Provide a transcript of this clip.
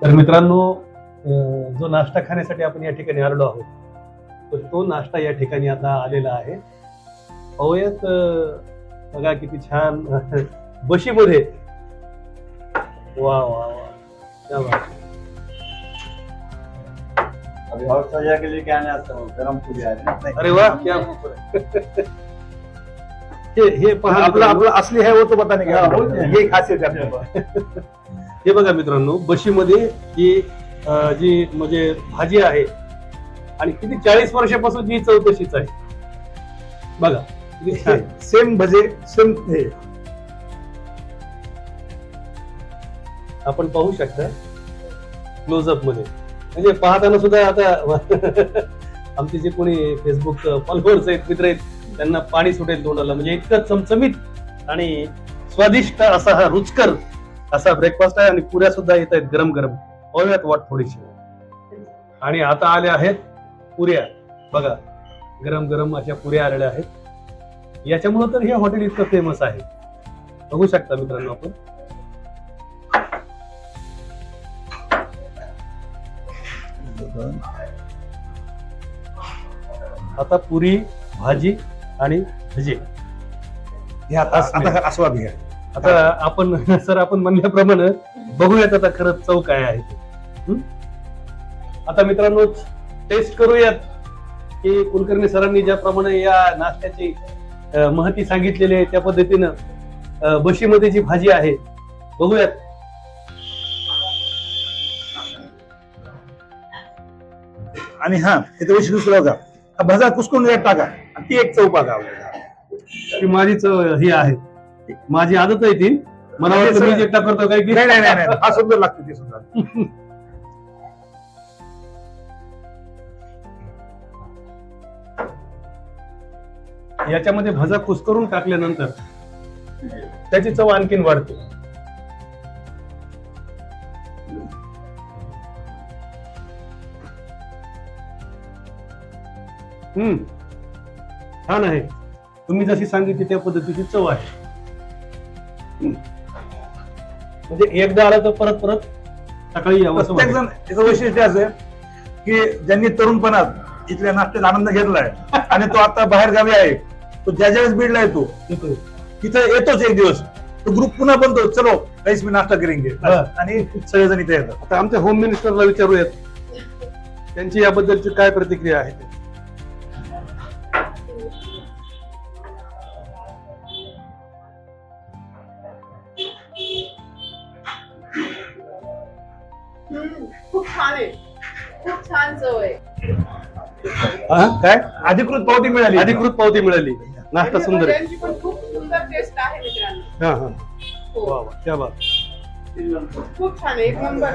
तर मित्रांनो, जो नाश्ता खाण्यासाठी आपण या ठिकाणी आलेलो आहोत, तर तो नाश्ता या ठिकाणी आता आलेला आहे. पाहूयात. बघा किती छान बशीमध्ये. वा वा वा, क्या बात है. अभी और सजा के लिए क्या आता हूँ, गरम पूरी आ रही है. अरे वाह, क्या हे पहा, आपला असली है वो तो बताने का ये खासियत है आपल्या. हे बघा मित्रांनो, बशीमध्ये ही जी म्हणजे भाजी आहे आणि किती 40 वर्षापासून जी चव तशीच आहे. बघा किती छान. सेम भजे सेम हे. आपण पाहू शकता क्लोजअप मध्ये, म्हणजे पाहताना सुद्धा आता आमचे जे कोणी फेसबुक फॉलोअर्स आहेत, मित्र आहेत, त्यांना पाणी सुटेल तोंडाला. म्हणजे इतकं चमचमीत आणि स्वादिष्ट असा हा रुचकर असा ब्रेकफास्ट आहे. आणि पुऱ्या सुद्धा येत आहेत गरम गरम. पाहूयात वाट थोडीशी. आणि आता आल्या आहेत पुऱ्या. बघा गरम गरम अशा पुऱ्या आलेल्या आहेत. याच्यामुळे तर हे हॉटेल इतकं फेमस आहे. बघू शकता मित्रांनो आपण. आता पुरी, भाजी आणि भजे. हे आता आस्वाद घ्या. आता आपण सर आपण म्हणल्याप्रमाणे बघूयात आता खरंच चव काय आहे ते. आता मित्रांनो टेस्ट करूयात की कुलकर्णी सरांनी ज्याप्रमाणे या नाश्त्याची महती सांगितलेली आहे त्या पद्धतीनं बशीमध्ये जी भाजी आहे बघूयात. आणि हा तिथे विषय दुसरा होता, हा भजा कुसकरून यात टाका आणि ती एक चव बघा. की माझी चव ही आहे, माझी आदत आहे ती. मला वाटतं मी एकटा करतो काय की नाही नाही नाही नाही, हा सुंदर लागते ते सुद्धा. याच्यामध्ये भजा कुस्करून टाकल्यानंतर त्याची चव आणखीन वाढते. छान आहे. तुम्ही जशी सांगितली त्या पद्धतीची चव आहे. म्हणजे एकदा आलं तर परत परत सकाळी यावं असं प्रत्येक वाटतं. जण त्याचं वैशिष्ट्य असं आहे की ज्यांनी तरुणपणात इथल्या नाश्त्याचा आनंद घेतलाय आणि तो आता बाहेर गावी आहे, तो ज्या ज्यावेळेस बीडला येतो तिथं येतोच एक दिवस, तो ग्रुप पुन्हा बनतो, चलो काहीच मी नाश्ता करेंगे, आणि सगळेजण इथे येतात. आता आमच्या होम मिनिस्टरला विचारूयात त्यांची याबद्दलची काय प्रतिक्रिया आहे. खूप छान आहे, खूप छान चव आहे. काय अधिकृत पावती मिळाली. अधिकृत पावती मिळाली. नाश्ता आणि सुंदर आहे. भज्यांची पण खूप सुंदर टेस्ट आहे मित्रांनो. हा हा, हो, वा वा, क्या बात. खूप छान आहे, एक नंबर.